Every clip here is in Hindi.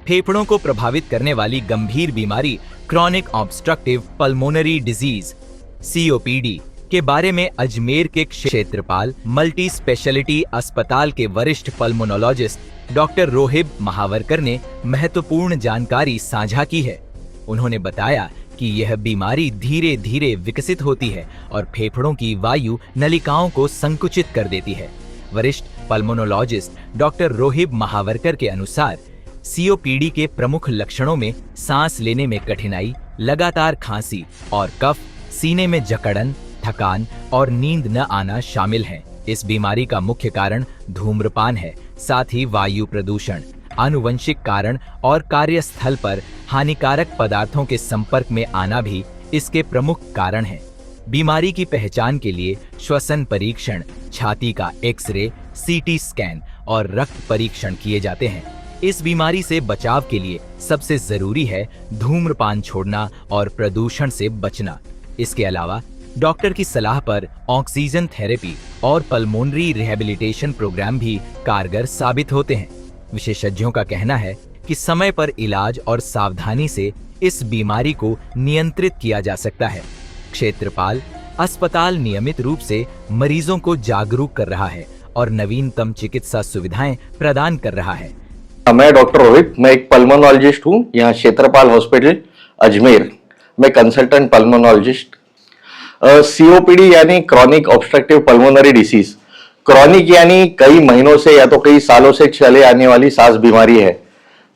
फेफड़ों को प्रभावित करने वाली गंभीर बीमारी chronic obstructive pulmonary disease COPD के बारे में अजमेर के क्षेत्रपाल मल्टी स्पेशलिटी अस्पताल के वरिष्ठ पल्मोनोलॉजिस्ट डॉक्टर रोहिब महावरकर ने महत्वपूर्ण जानकारी साझा की है। उन्होंने बताया कि यह बीमारी धीरे धीरे विकसित होती है और फेफड़ों की वायु नलिकाओं को संकुचित कर देती है। वरिष्ठ पल्मोनोलॉजिस्ट डॉक्टर रोहिब महावरकर के अनुसार COPD के प्रमुख लक्षणों में सांस लेने में कठिनाई, लगातार खांसी और कफ, सीने में जकड़न, थकान और नींद न आना शामिल हैं। इस बीमारी का मुख्य कारण धूम्रपान है। साथ ही वायु प्रदूषण, आनुवंशिक कारण और कार्यस्थल पर हानिकारक पदार्थों के संपर्क में आना भी इसके प्रमुख कारण हैं। बीमारी की पहचान के लिए श्वसन परीक्षण, छाती का एक्सरे, CT स्कैन और रक्त परीक्षण किए जाते हैं। इस बीमारी से बचाव के लिए सबसे जरूरी है धूम्रपान छोड़ना और प्रदूषण से बचना। इसके अलावा डॉक्टर की सलाह पर ऑक्सीजन थेरेपी और पल्मोनरी रिहैबिलिटेशन प्रोग्राम भी कारगर साबित होते हैं। विशेषज्ञों का कहना है कि समय पर इलाज और सावधानी से इस बीमारी को नियंत्रित किया जा सकता है। क्षेत्रपाल अस्पताल नियमित रूप से मरीजों को जागरूक कर रहा है और नवीनतम चिकित्सा सुविधाएं प्रदान कर रहा है। मैं डॉक्टर रोहित, मैं एक पल्मोनोलॉजिस्ट हूँ यहाँ क्षेत्रपाल हॉस्पिटल अजमेर। मैं कंसल्टेंट पल्मोनोलॉजिस्ट। COPD यानी chronic obstructive pulmonary disease. Chronic यानी कई महीनों से या तो कई सालों से चले आने वाली सांस बीमारी है।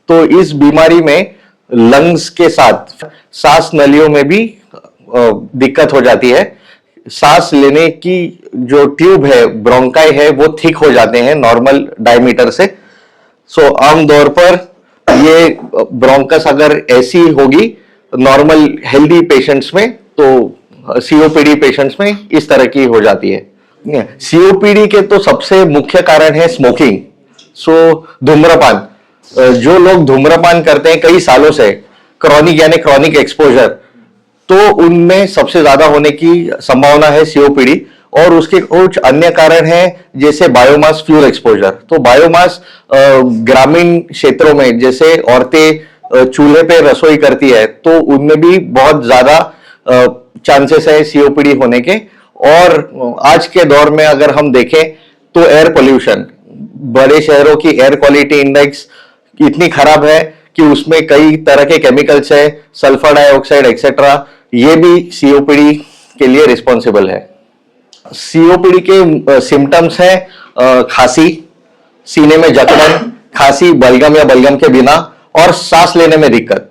तो इस बीमारी में लंग्स के साथ सांस नलियों में भी दिक्कत हो जाती है। सांस लेने की जो ट्यूब है, ब्रोंकाई है, वो थिक हो जाते हैं नॉर्मल डायमीटर से। सो आमतौर पर ये ब्रोंकस अगर ऐसी होगी नॉर्मल हेल्दी पेशेंट्स में, तो COPD पेशेंट्स में इस तरह की हो जाती है। COPD के तो सबसे मुख्य कारण है स्मोकिंग। धूम्रपान। जो लोग धूम्रपान करते हैं कई सालों से, क्रॉनिक यानी क्रॉनिक एक्सपोजर, तो उनमें सबसे ज्यादा होने की संभावना है COPD। और उसके कुछ अन्य कारण हैं जैसे बायोमास फ्यूल एक्सपोजर। तो बायोमास ग्रामीण क्षेत्रों में जैसे औरतें चूल्हे पे रसोई करती है, तो उनमें भी बहुत ज्यादा चांसेस है COPD होने के। और आज के दौर में अगर हम देखें तो एयर पोल्यूशन, बड़े शहरों की एयर क्वालिटी इंडेक्स इतनी खराब है कि उसमें कई तरह के केमिकल्स है, सल्फर डाइऑक्साइड एक्सेट्रा, ये भी COPD के लिए रिस्पॉन्सिबल है। COPD के सिम्टम्स हैं खांसी, सीने में जकड़न, खांसी बलगम या बलगम के बिना, और सांस लेने में दिक्कत।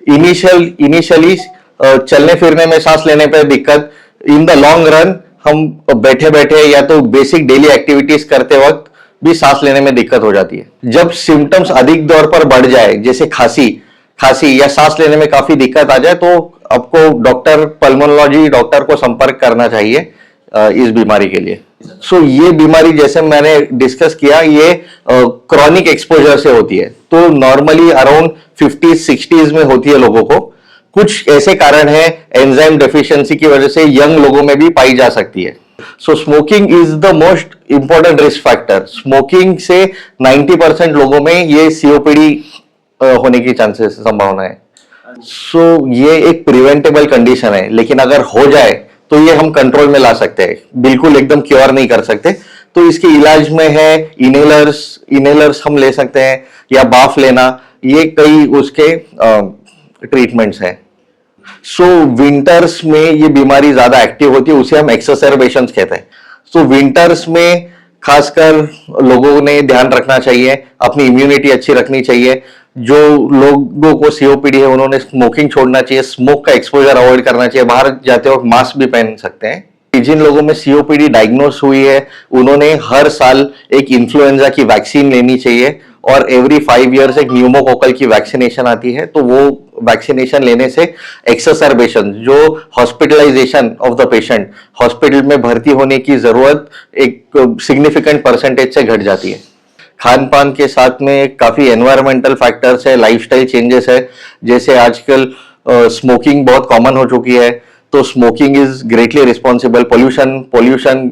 इनिशियली चलने फिरने में, सांस लेने पर दिक्कत। इन द लॉन्ग रन हम बैठे बैठे या तो बेसिक डेली एक्टिविटीज करते वक्त भी सांस लेने में दिक्कत हो जाती है। जब सिम्टम्स अधिक दौर पर बढ़ जाए, जैसे खांसी या सांस लेने में काफी दिक्कत आ जाए, तो आपको डॉक्टर पल्मोनोलॉजी डॉक्टर को संपर्क करना चाहिए इस बीमारी के लिए। ये बीमारी जैसे मैंने डिस्कस किया, ये क्रॉनिक एक्सपोजर से होती है। तो नॉर्मली अराउंड 50-60s में होती है लोगों को। कुछ ऐसे कारण हैं एंजाइम डेफिशिएंसी की वजह से यंग लोगों में भी पाई जा सकती है। Smoking is the most important risk factor. Smoking से 90% लोगों में ये COPD होने की चांसेस संभावना है। ये एक प्रिवेंटेबल कंडीशन है, लेकिन अगर हो जाए तो ये हम कंट्रोल में ला सकते हैं। बिल्कुल एकदम क्योर नहीं कर सकते। तो इसके इलाज में है इनहेलर्स हम ले सकते हैं, या बाफ लेना, ये कई उसके ट्रीटमेंट्स हैं। विंटर्स में ये बीमारी ज्यादा एक्टिव होती है, उसे हम एक्सरसेर्बेशंस कहते हैं। विंटर्स में खासकर लोगों ने ध्यान रखना चाहिए, अपनी इम्यूनिटी अच्छी रखनी चाहिए। जो लोगों को COPD है उन्होंने स्मोकिंग छोड़ना चाहिए, स्मोक का एक्सपोजर अवॉइड करना चाहिए, बाहर जाते वक्त मास्क भी पहन सकते हैं। जिन लोगों में COPD डायग्नोस हुई है उन्होंने हर साल एक इन्फ्लुएंजा की वैक्सीन लेनी चाहिए, और एवरी 5 years एक न्यूमोकोकल की वैक्सीनेशन आती है। तो वो वैक्सीनेशन लेने से एक्सरसेर्बेशन, जो hospitalisation of the patient, hospital में भर्ती होने की जरूरत एक सिग्निफिकेंट परसेंटेज से घट जाती है। खान पान के साथ में काफी एनवायरमेंटल फैक्टर्स है, लाइफस्टाइल चेंजेस है। जैसे आजकल स्मोकिंग बहुत कॉमन हो चुकी है, तो smoking is greatly responsible. Pollution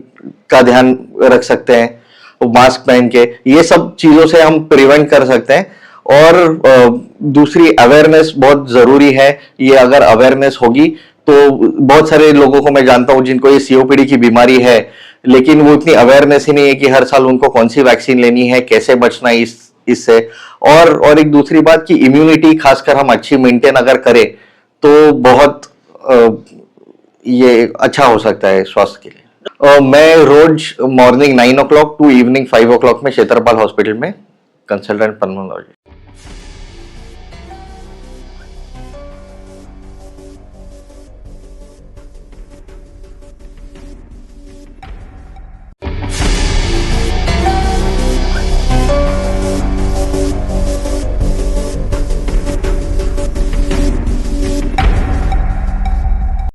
का ध्यान रख सकते हैं, मास्क पहन के, ये सब चीजों से हम प्रिवेंट कर सकते हैं। और दूसरी अवेयरनेस बहुत जरूरी है। ये अगर अवेयरनेस होगी तो बहुत सारे लोगों को मैं जानता हूं जिनको ये सीओपीडी की बीमारी है, लेकिन वो इतनी अवेयरनेस ही नहीं है कि हर साल उनको कौन सी वैक्सीन लेनी है, कैसे बचना है इससे। और एक दूसरी बात कि इम्यूनिटी खासकर हम अच्छी मेंटेन अगर करें तो बहुत ये अच्छा हो सकता है स्वास्थ्य के लिए। मैं रोज morning 9 o'clock to evening 5 o'clock में क्षेत्रपाल हॉस्पिटल में कंसल्टेंट पल्मोनोलॉजी।